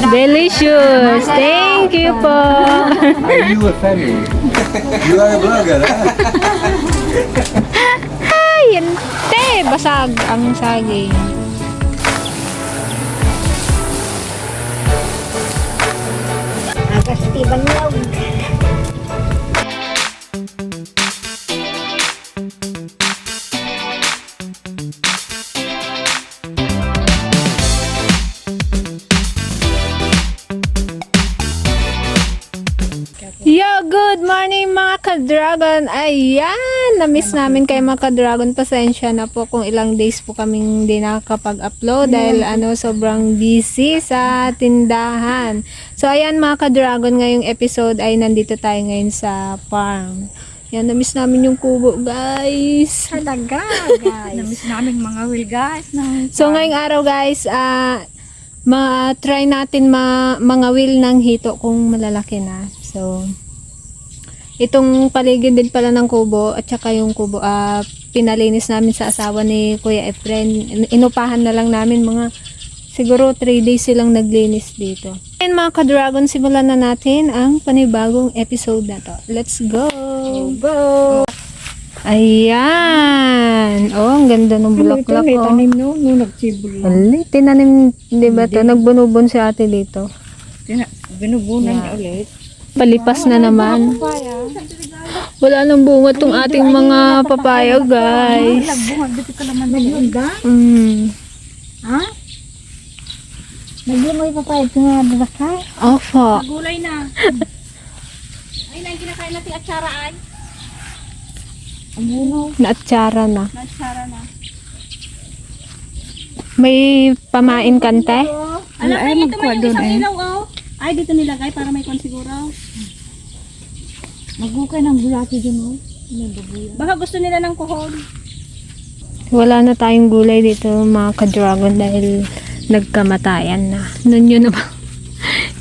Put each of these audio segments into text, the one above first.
Delicious! Thank you po! Are you a family? You are a vlogger, huh? Ay, yante! Basag ang saging. Agas tibang yaw. Yo, good morning mga ka-dragon. Ayan, na-miss namin kayo mga ka-dragon. Pasensya na po kung ilang days po kaming hindi nakakapag-upload dahil sobrang busy sa tindahan. So ayan mga ka-dragon, ngayong episode ay nandito tayo ngayon sa farm. Yan, na-miss namin yung kubo, guys. Talaga, guys. Namiss namin mga will guys. So ngayong araw, guys, ma-try natin mga wheel ng hito kung malalaki na. So, itong paligid din pala ng kubo at saka yung kubo, pinalinis namin sa asawa ni Kuya Efren. Inupahan na lang namin siguro 3 days silang naglinis dito. And mga ka-dragon, simulan na natin ang panibagong episode na to. Let's go! Go! Ayan! Oh, ang ganda ng bulaklak ko. Tanim no, nagsibol. Hali, tinanim, di ba to? Nagbunubon si ate dito. Binubunan na ulit. Palipas na naman. Wala nang bunga tong ating mga papaya, guys. Nagbungag dito ka naman nagbunga. Ha? Nagbunga yung papayag ko nga bulakay. Opo. Gulay na. Ay, na yung kinakain natin atsara ay. Ang bunaw. Naatsara na. Atsara na. May pamain kante? Alam ay, mo, ito may magkwa isang doon, ilaw oh. Ay, dito nilagay para may kon siguro. Magukay ng bulati dyan oh. Nababuya. Baka gusto nila ng kuhon. Wala na tayong gulay dito mga ka-dragon dahil nagkamatayan na. Nun yun na ba?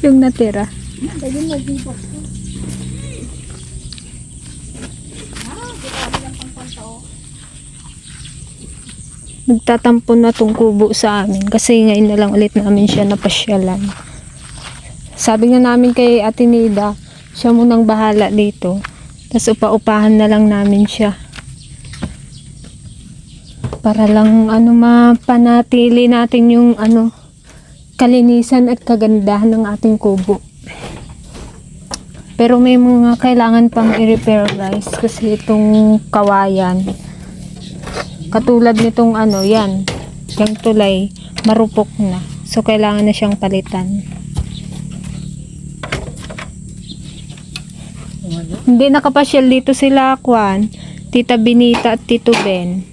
Yung natira. Dagin nagibot. Nagtatampo na tong kubo sa amin kasi ngayon na lang ulit namin siya napasyalan. Sabi nga namin kay Ate Nida, siya munang bahala dito. Tapos upa-upahan na lang namin siya. Para lang mapanatili natin yung kalinisan at kagandahan ng ating kubo. Pero may mga kailangan pang i-repair, guys, kasi itong kawayan, katulad nitong yan, yung tulay, marupok na. So kailangan na siyang palitan. Hindi nakapasyal dito sila, Tita Benita at Tito Ben.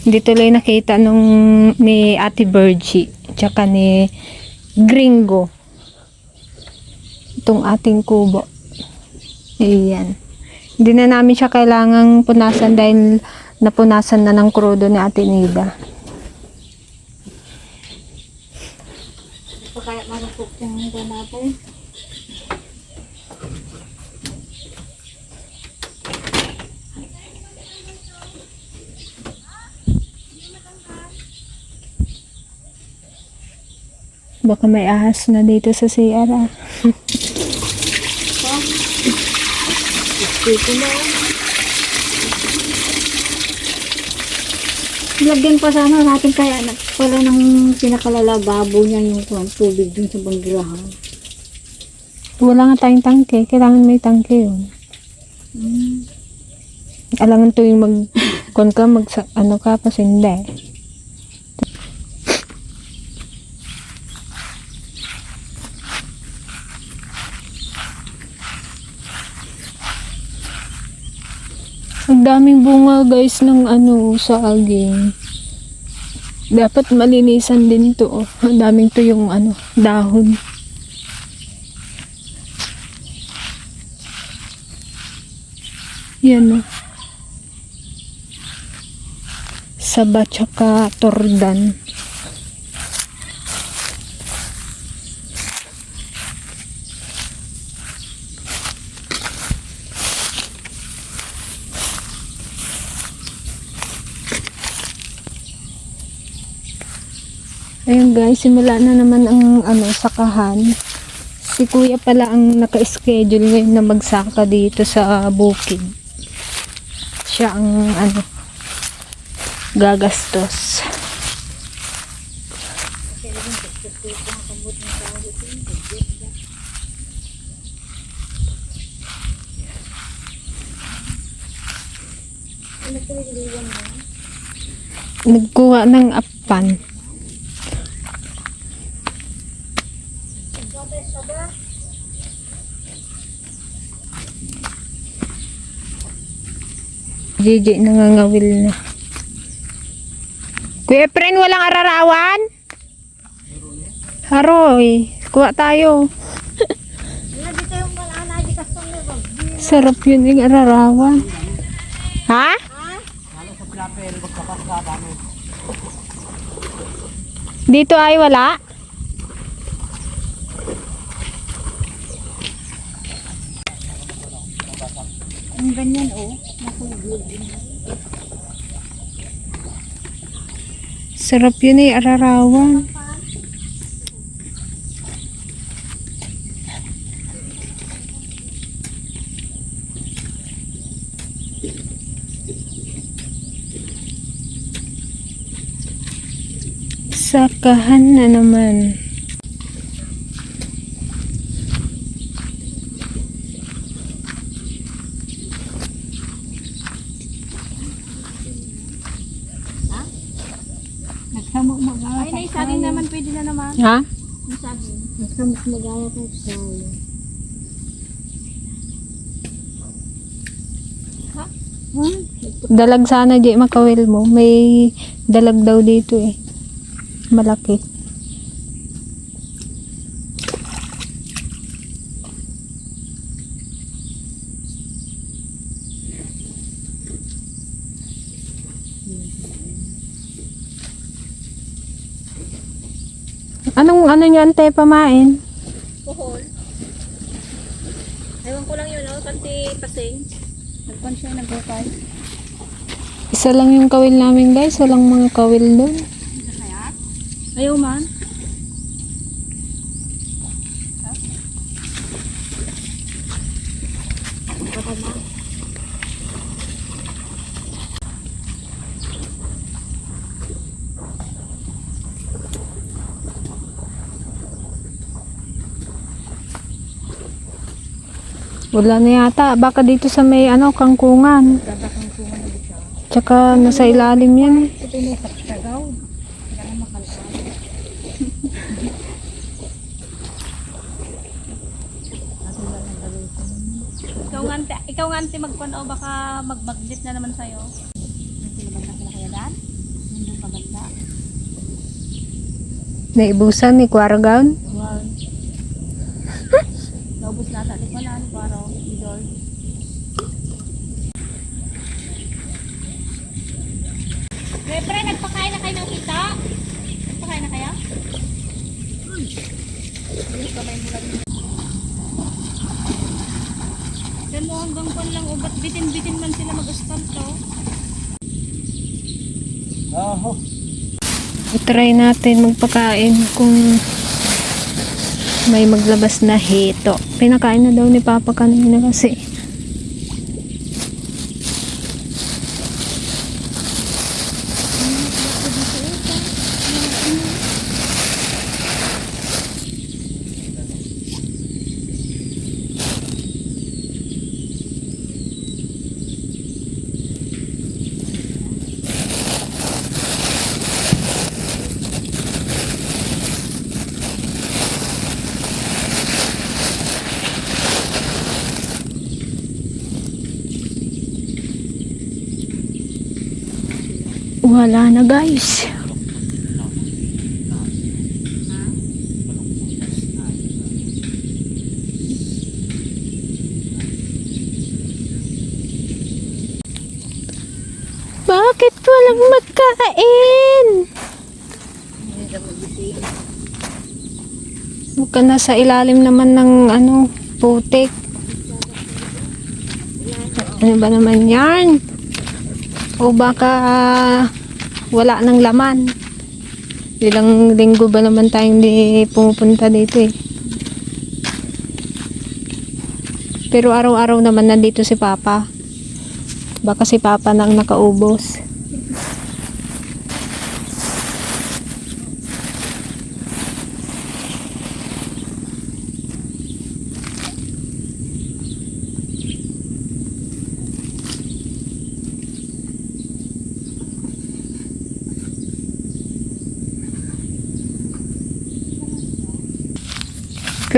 Hindi tuloy nakita ni Ate Virgie, tsaka ni Gringo. Itong ating kubo. Ayan. Hindi na namin siya kailangang punasan dahil napunasan na ng krudo ni Ate Nida. Kaya marupok yung natin. Baka may ahas na dito sa CR. Dito na. Lagyan pa sana natin kaya wala nang pinakalalababo niya yung tubig dun sa banggirahan. Wala nga tayong tangke. Kailangan may tangke yun. Alangan tuwing ka, pasindi. Ang daming bunga, guys, ng saging. Dapat malinisan din to. Ang daming to yung dahon. Yan Saba tsaka tordan. Ayun guys, simula na naman ang sakahan. Si kuya pala ang naka-schedule ngayon na magsaka dito sa bukid. Siya ang gagastos. Nagkuha ng apan. Gigi nangangawil na. Kuya Efren, walang ararawan? Haroy, kuha tayo. Sarap yun yung ararawan. Ha? Dito ay wala? Ang ganyan, oh. Sarap yun eh, ararawan. Sakahan na naman. Nagsamok mag-awa Ay, naisaging naman, pwede na naman. Ha? Naisaging. Nagsamok mag-awa ka tayo. Ha? Dalag sana di makawil mo. May dalag daw dito eh. Malaki. Anong nyo ante pamain? Kuhol. Ewan ko lang yun, kanti pasing. Nagpan siya nagbukay. Isa lang yung kawil namin guys. Walang mga kawil doon. Ayaw man. Wala na yata. Baka dito sa may kangkungan. Tsaka nasa ilalim yan eh. Ito may saksagaw. Kailangan makalakal. Ikaw nga ante magpan o baka magmagnet na naman sa'yo. Nagsilaban na sila kaya daan? Nandun ka banda. Naibusan ni Kwaragaon. Wow. Naubos na tali ko na ano paro. Idol. Pre, nagpakain na kayo ng kita? Nagpakain na kaya? Bilis ka ba yung bulag niyo? Yan mo hanggang pan lang ubat. Bitin-bitin man sila mag-asfalto. I-try natin magpakain kung may maglabas na hito. Pinakain na daw ni Papa kanina kasi. Wala na guys. Bakit walang magkain? Mukhang nasa ilalim naman ng putik. Ano ba naman yan? O baka wala ng laman. Ilang linggo ba naman tayong di pumupunta dito eh. Pero araw-araw naman nandito si Papa. Baka si Papa nang nakaubos.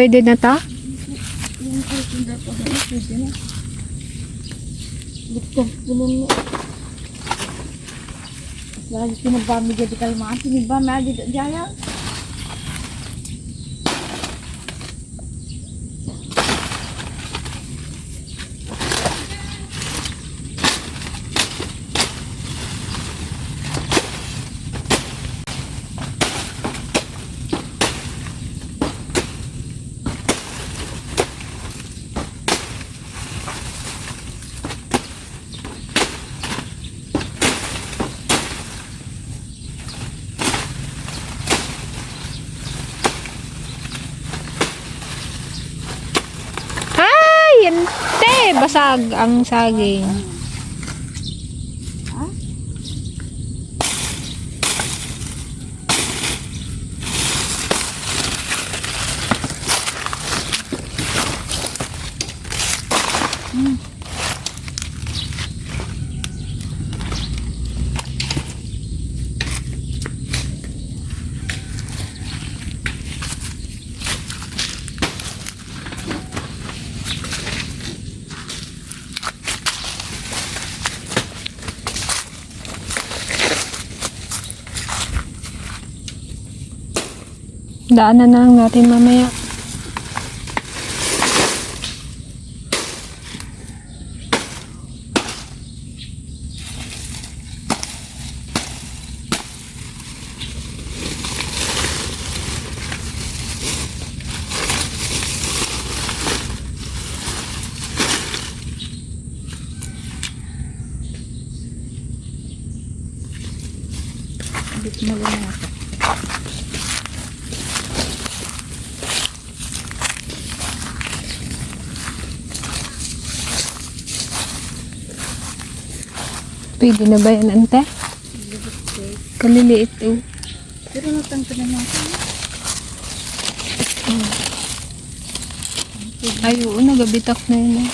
Pwede na ta? Gusto, gulong mo. Lagi pinabami jadi kalmaan. Pinabami aja jaya. Ay, yante! Basag ang saging. Daanan na lang natin mamaya. Pwede na ba yan, ante? Kaliliit oh. Pero natangka na natin. Ay, oo, nagabitak na yun.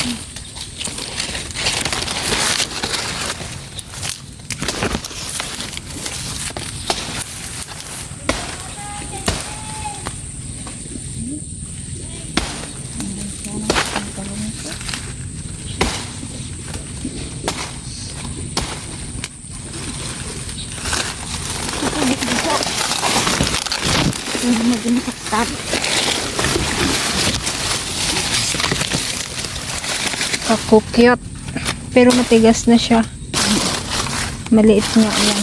Kakukyot. Pero matigas na siya. Maliit nga yan.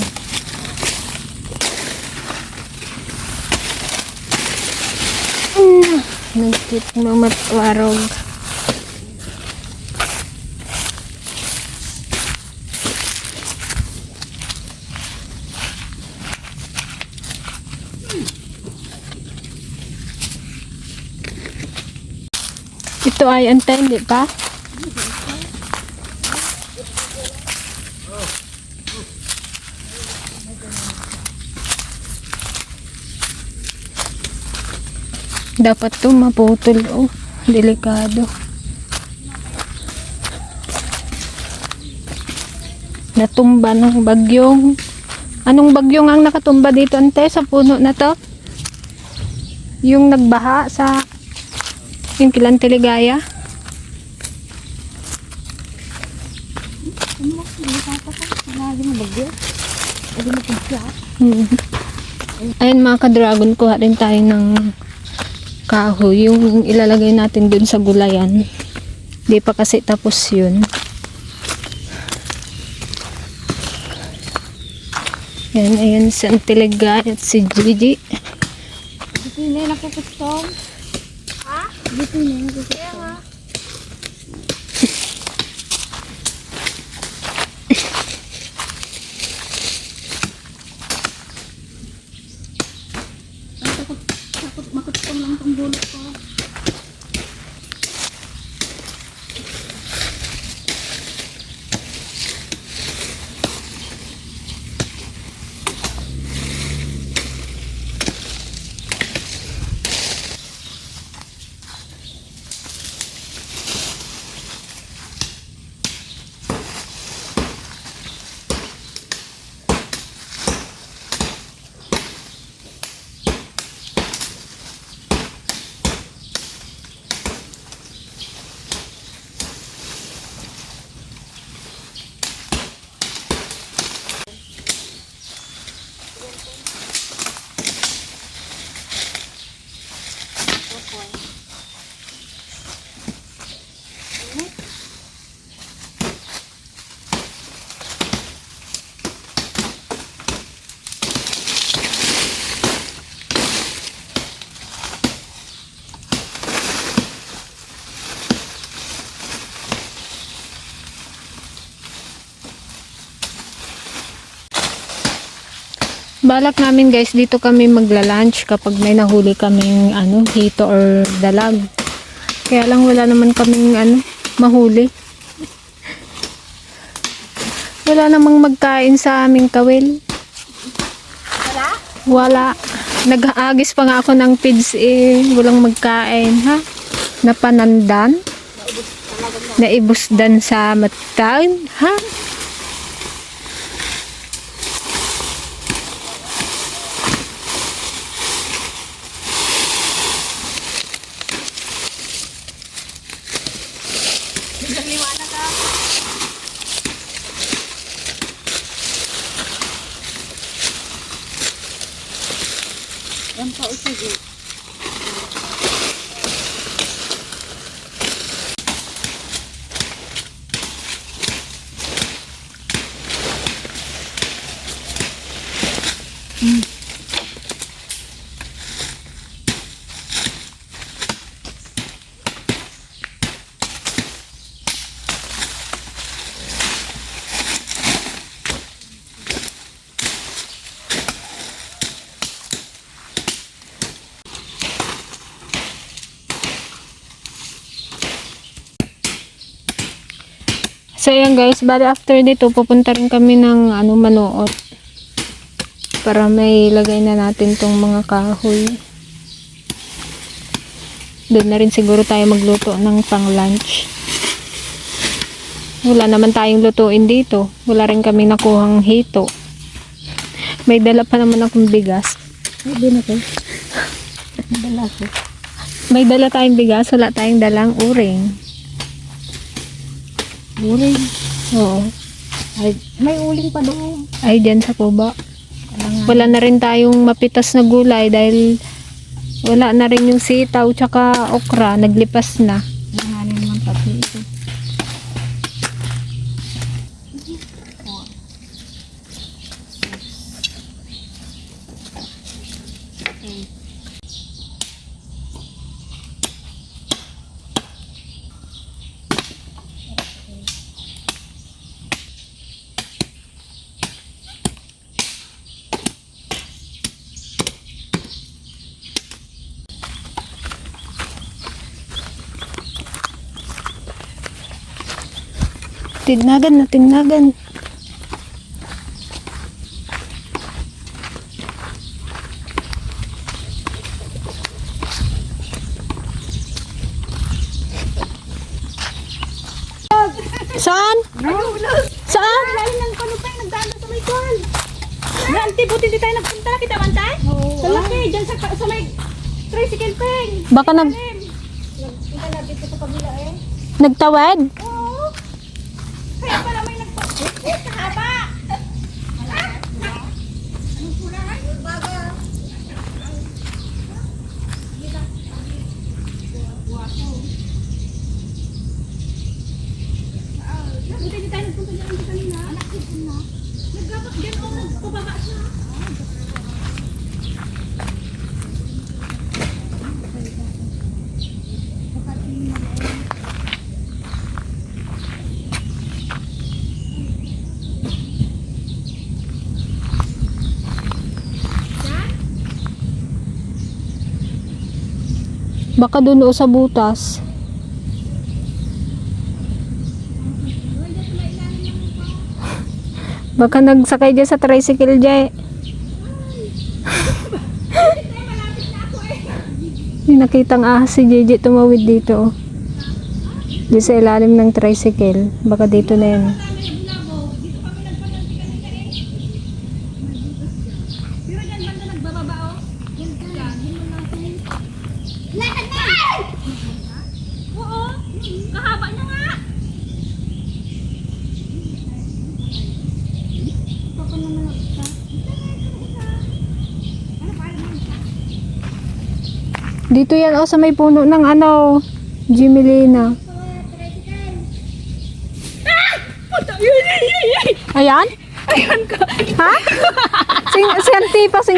Nagkit mamatwarog. Ito ay antay, hindi pa? Dapat to maputol oh. Delikado. Natumba ng bagyong. Anong bagyong ang nakatumba dito ante sa puno na to? Yung nagbaha sa yung Kilante Ligaya. Ayun mga ka-dragon, kuha rin tayo ng kahoy, yung ilalagay natin dun sa gulayan. Di pa kasi tapos yun. Yan, ayan si Antiliga at si Gigi. Dito na yung nakukustong. Ha? Dito na yung nakukustong. itong bulok ko. Balak namin guys, dito kami magla-lunch kapag may nahuli kaming hito or dalag. Kaya lang wala naman kaming mahuli. Wala namang magkain sa aming kawil. Wala. Nag-aagis pa nga ako ng pids walang magkain, ha? Napanandan. Naibusdan sa matan, ha? So ayan guys, bali after dito pupunta rin kami ng Manoot para may lagay na natin tong mga kahoy. Doon na rin siguro tayo magluto ng pang lunch. Wala naman tayong lutuin dito. Wala rin kami nakuhang hito. May dala pa naman akong bigas. Hindi na to. Dala ko. May dala tayong bigas, wala tayong dalang uring. Uring. Oo. Ay, may uling pa doon. Ay, dyan sa kuba. Wala na rin tayong mapitas na gulay dahil wala na rin yung sitaw tsaka okra. Naglipas na. Nanganin naman pati ito. Tignagan na, tignagan. Saan? Saan? Lalim ng kanupay, nagdaan sa may kwan. Auntie, buti di tayo nagpunta. Kita man tayo? Sa laki, dyan sa may tricycle peng. Baka Punta na dito sa kabila eh. nagtawad? Oo. Kaya pala may sa haba. Buti di tayo nagpunta dyan kanina. Naggabat dyan o nagpababa siya. Baka doon o sa butas. Baka nagsakay dyan sa tricycle dyan. May nakitang ahas si JJ tumawid dito. Oh. Di sa ilalim ng tricycle. Baka dito na yan. Oo, kahaba niya nga. Dito yan oh sa may puno ng ano, Jimelina. Ayan? Ayan ka. Ha? Si Auntie pa sing.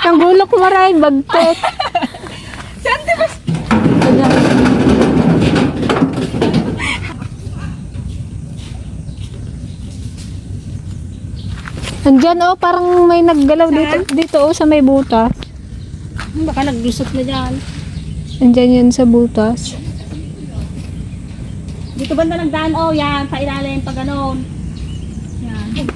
Ang gulok mo rin, bagtet. Si Ante ba? Andyan oh, parang may naggalaw dito. Dito oh, sa may butas. Baka naglusot na dyan. Andyan yan sa butas. Dito banda nagdaan, oh, yan, sa ilalim, pag ganon. Yan.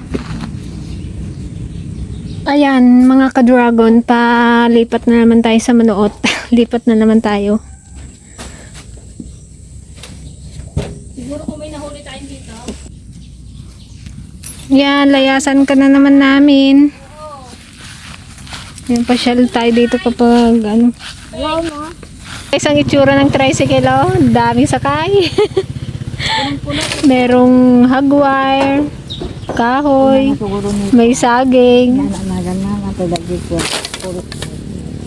Ayan, mga ka-dragon, palipat na naman tayo sa Manuot. Lipat na naman tayo. Siguro kung may nahuli tayo dito. Yan, layasan ka na naman namin. Yan, pasyal tayo dito kapag ano. Wow, no? Isang itsura ng tricycle, oh. Daming sakay. Merong hagwire, kahoy, Siguro ni may saging. anak na matulad dito. Puro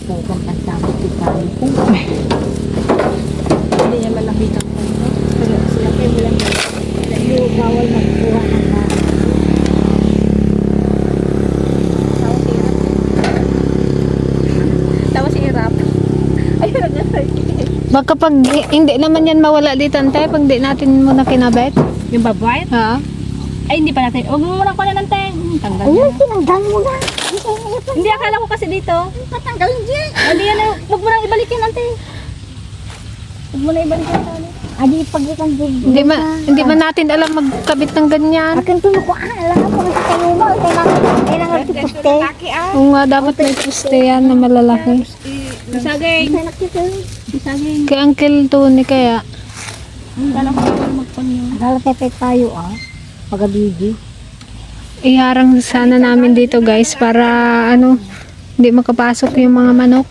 kung kasama si Kali. Hindi niya malapit ang puno. Pero sila kayo lang. Hindi bawal magkuha ng Tapos hirap. Ayun na tayo. Baka pag hindi naman yan mawala dito, ante, pag di natin muna kinabit. Yung babayad? Ha? Ay, hindi pa natin. Huwag mo muna ko na ng teng. Tanggal Ayun, na. tinanggal mo na. Hindi, akala ko kasi dito. Patanggalin dyan. Hindi yan. Huwag mo nang ibalikin natin. Huwag mo na ibalikin natin. Adi, pag ikang Hindi man natin alam magkabit ng ganyan. Akin tulo ko, alam ko sa tayo mo. Kailangan tipuste. Oo nga, dapat may puste yan na malalaki. Bisagay. Bisagay. Kay Uncle Tony kaya. Akala ko magpanyo. Lalapepet tayo, Pagabigi. Iharang sana namin dito guys para ano, hindi makapasok yung mga manok.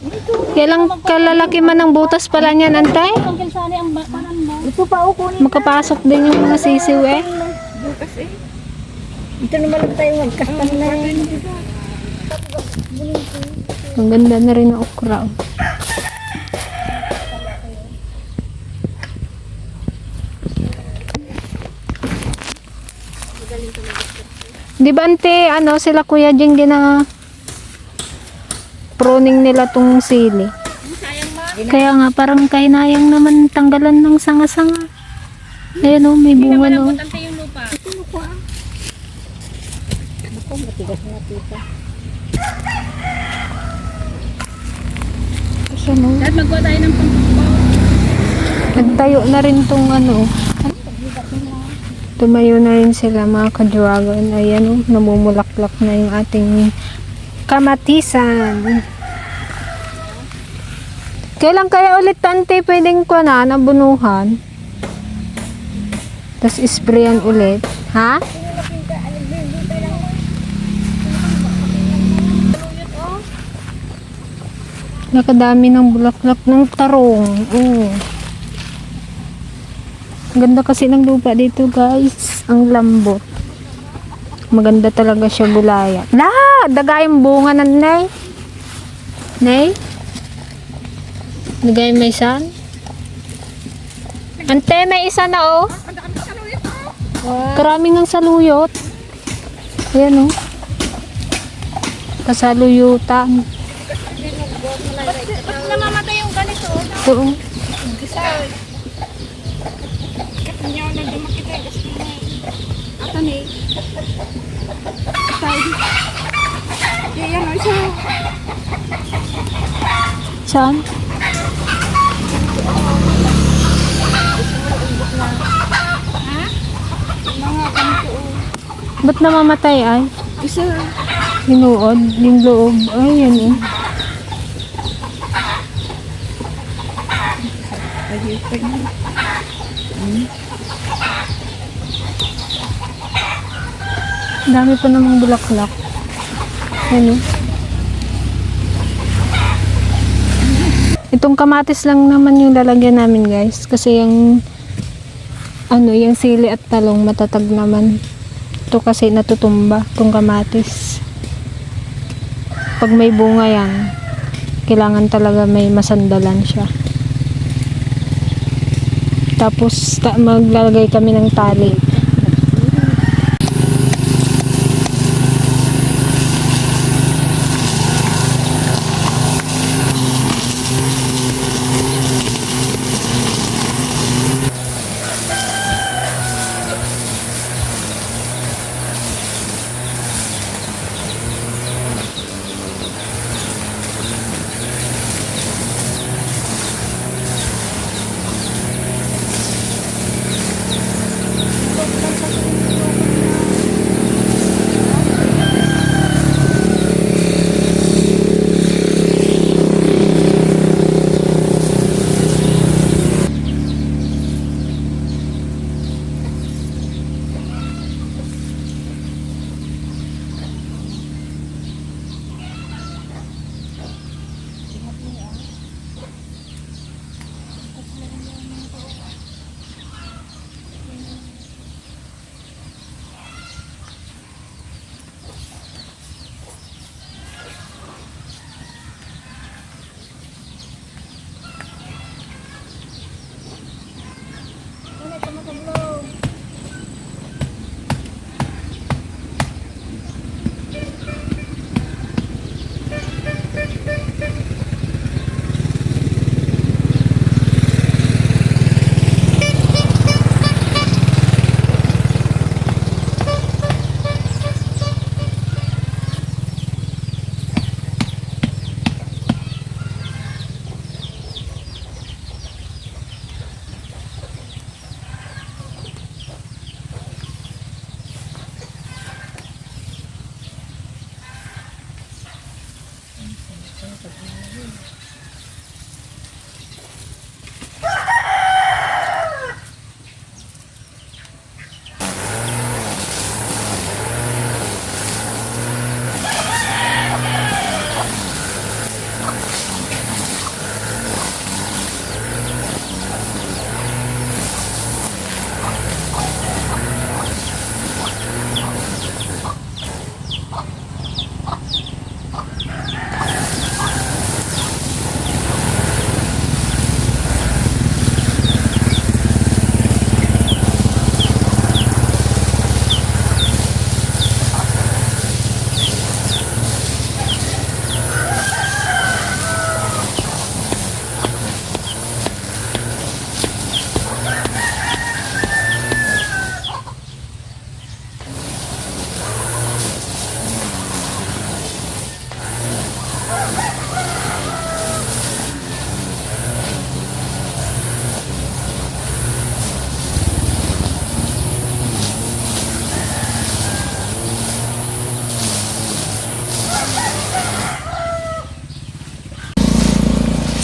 Kaya lang kalalaki man ng butas pala niyan, antay. Tungkol sana ang panan ba? Ito pa, kunin. Makapasok din yung mga sisiw eh. Ito naman lang tayo magkastan na rin. Ang ganda na rin ng okra. Oh. Di ba ante, ano sila Kuya Jing gina pruning nila tong sili. Kaya nga parang kahinayang naman tanggalan ng sanga-sanga. Ayan oh, may bunga no. Tante yung lupa. Ako, matigas na tita. Kasi no, Dahil magkuha tayo ng pangkubaw. nagtayo na rin tong ano. Tumayo na rin sila mga ka-dragon. Ayan oh, namumulaklak na yung ating kamatisan. Kailan kaya ulit tante pwedeng ko na nabunuhan? Tapos isprayan ulit. Ha? Nakadami ng bulaklak ng tarong. Oo. Ganda kasi ng lupa dito guys. Ang lambot. Maganda talaga siya gulaya. La! Dagay yung bunga ng nay. Nay? Dagay may isan? Ante, may isa na oh. Karaming ng saluyot. Ayan oh. Kasaluyutan. Ba't namamatay yung ganito? Ito oh. Ata ni. Saan? Ba't namamatay ay? Isa. Hinuod, yung loob. Ay, yan eh. Dami pa namang bulaklak. Yan eh. Itong kamatis lang naman yung lalagyan namin guys. Kasi yung yung sili at talong matatag naman. Ito kasi natutumba itong kamatis. Pag may bunga yan, kailangan talaga may masandalan siya. Tapos maglalagay kami ng tali.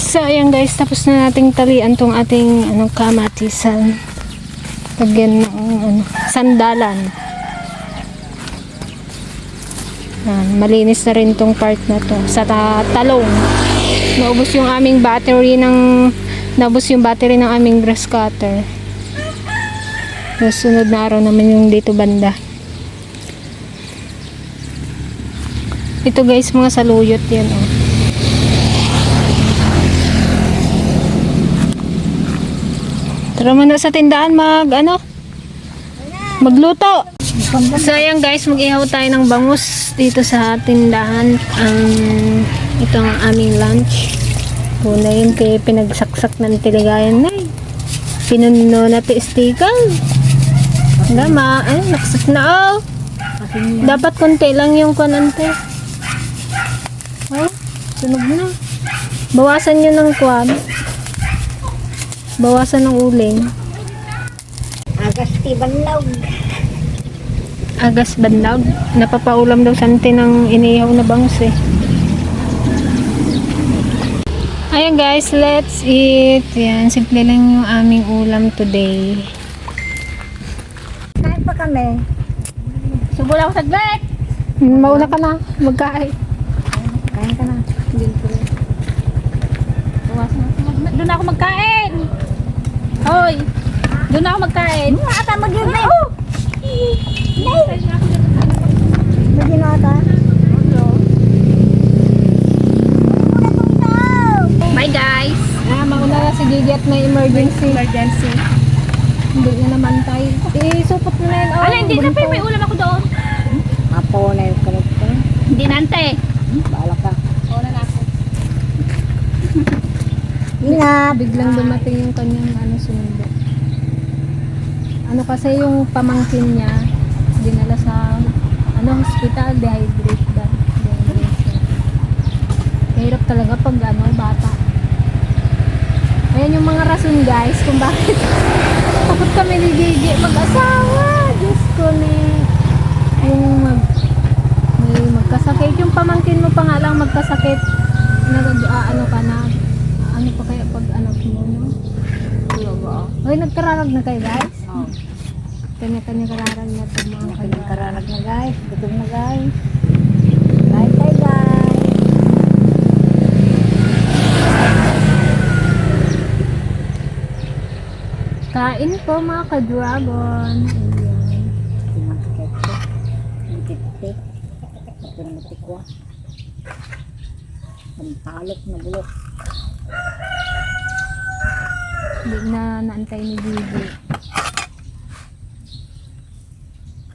So, ayan guys, tapos na nating talian tong ating kamatisan. Lagyan ng sandalan. Malinis na rin tong part na to. Sa talong. Naubos yung aming battery yung battery ng aming grass cutter. Sunod na araw naman yung dito banda. Ito guys, mga saluyot yan oh. Tara muna sa tindahan magluto. So ayan guys, mag-ihaw tayo ng bangus dito sa tindahan. Ito ang aming lunch. Una yun kaya pinagsaksak ng tiligayan na pinuno na ti-stickal. Naksak na oh. Dapat konti lang yung kanante. Oh, sunog na. Bawasan nyo ng bawasan ng uling. Agas tibanlaw. Agas banlag. Napapaulam daw santi ng inihaw na bangus eh. Ayan guys, let's eat. Yan, simple lang yung aming ulam today. Kain pa kami. Subo lang ako saglit. Mauna ka na, magkain. Kain ka na. Doon na ako magkain. Hoy. Doon na ako magkain. Ata mag-ibig. Magin ata. Bye guys. Mauna na si Gigi at may emergency. Emergency. Hindi na naman tayo. Isupot mo na yun. Ala, hindi na pa. May ulam ako doon. Apo na yung karakter. Hindi na ante. Baala ka. Wala na ako. Ingat. Biglang dumating yung kanyang sundo. Ano kasi yung pamangkin niya, dinala sa hospital, dehydration. Mahirap talaga pag bata. Ayan yung mga rason guys kung bakit takot kami ni Gigi mag-asawa. Diyos ko yung may magkasakit. Yung pamangkin mo pa nga lang magkasakit. Ano ka na? Ano pa kaya pag anak mo? No? Hoy, nagkararag na kayo guys? Kanya-kanya kararag na ito mga kayo. Kararag na guys. Gutom na guys. Kain tayo guys. Kain po mga ka-dragon. Ayan. Tumatikit ko. Titik-tik. Ito na matikwa. Ang talok na bulok. Hindi na naantay ni Gigi.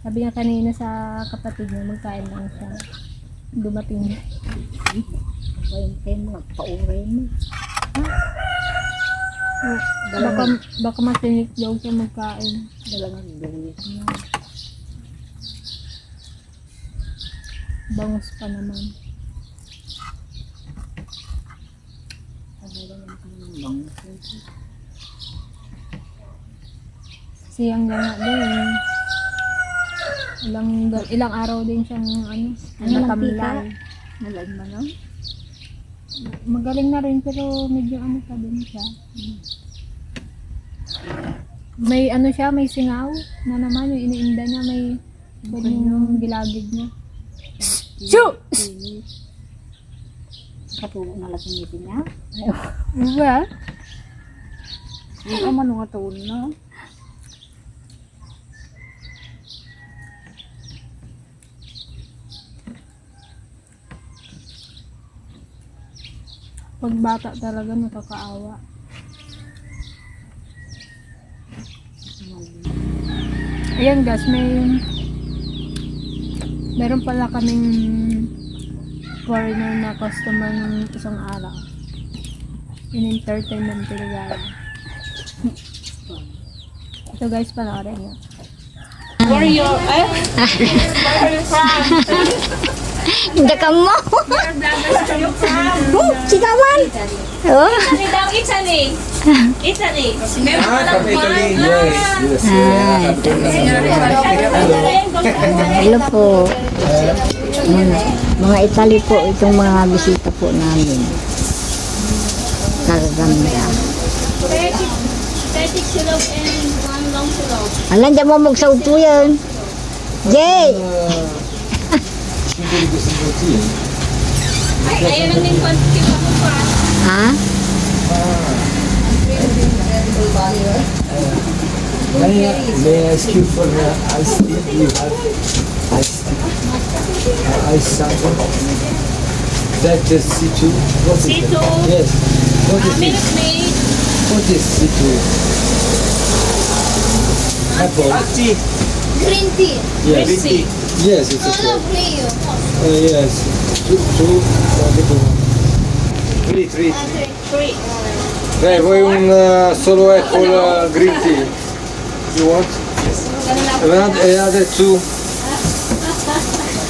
Sabi niya kanina sa kapatid niya, magkain lang siya. Dumating niya. Pahintin mo. Pauray mo. Baka masinik daw siya magkain. Dalangan dulit mo. Bangus pa naman. Dalangan ka ng bangus. Siyang nga din. Ilang araw din siyang natamlay. Nalag mo no? Magaling na rin pero medyo pa din siya. May siya, may singaw na naman yung iniinda niya, may yung gilagid niya. Shoo! Katulog na lang ngipin niya. Diba? Hindi ka man nga tulog na. Pag bata talaga nakakaawa. Ayan guys, meron pala kaming foreigner na customer ng isang araw. In-entertain ng talaga. Ito guys, panoorin nyo. Where are you? Where are you from? Hindi ka mo. Sigawan. Oh. Italy daw, Italy. Italy. Meron pa lang From Italy. Yes. Hello po. Mga Italy po itong mga bisita po namin. Kagaganda. 30 kilo and 1 long kilo. Alam, dyan mo magsaw po yan. Jay! Ay, ayun ang yung kilo ko pa. Ha? May I ask you for ice tea? Do you have ice tea? Ice something? That is C2? What is C2? that? Yes. What is Minute this? maid. What is C2? Apple? Green tea. Yes. Green tea. Yes, it's Solo okay. Pleo. Yes. Two. Three. Three. Dai, vuoi un solo apple green tea? You want? E other two?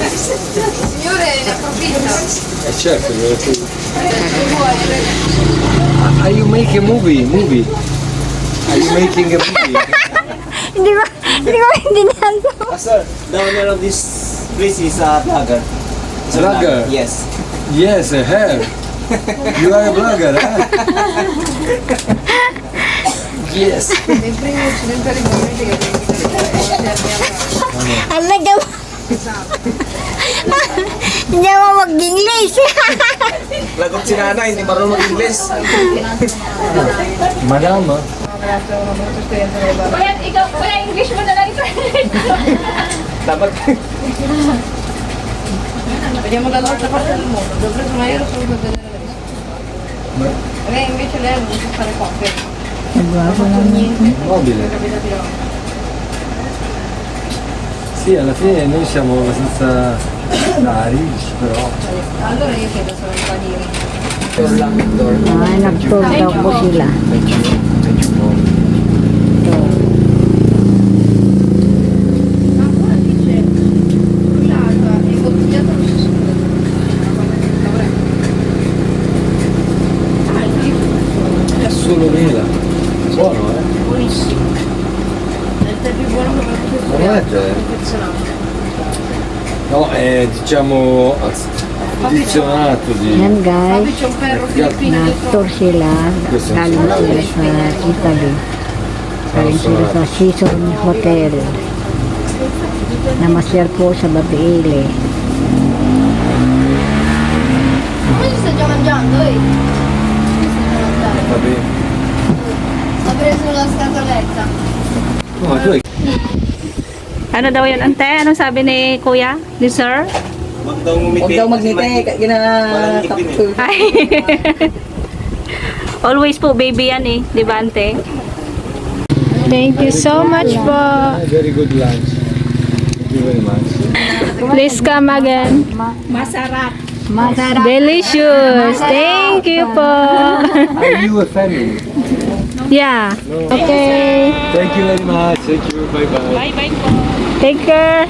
Signore, ne approfitto. Certo, Are you making a movie? Are you making a movie? Hindi ko maintindihan to. Sir, the owner of this place is a vlogger. He's a Vlogger? Yes. Yes, I have. You are a blogger, huh? Yes. Ala, daw. Hindi mo mag-English. Lagot si nanay, hindi marunong mag-English. Madam, huh? Kuya, ikaw, kuya, English mo na lang ito. Dapat. Mobile. Sì, alla fine noi siamo abbastanza ricci, però. Nag-tour daw po sila. Thank you. Thank you, Mom. È solo mela. Buono, eh? Buonissimo. No, è diciamo addizionato di... Yan guys, nag-tour sila. Galing sila sa Italy. Galing sila sa Season Hotel. Namasyal po sa Babiile. Come si sta già mangiando, eh? Va bene. Ha preso la scatoletta. No, tu hai... Ano daw yun, ante? Anong sabi ni kuya? Ni sir? Huwag daw ngumiti. Huwag daw magniti. Walang ngipin eh. Ay. Always po baby yan eh. Di ba, ante? Thank you so much po. Very good lunch. Thank you very much. Please come again. Masarap. Delicious. Thank you po. Are you a family? Yeah. Okay. Thank you very much. Thank you. Bye-bye. Bye-bye po. Take care.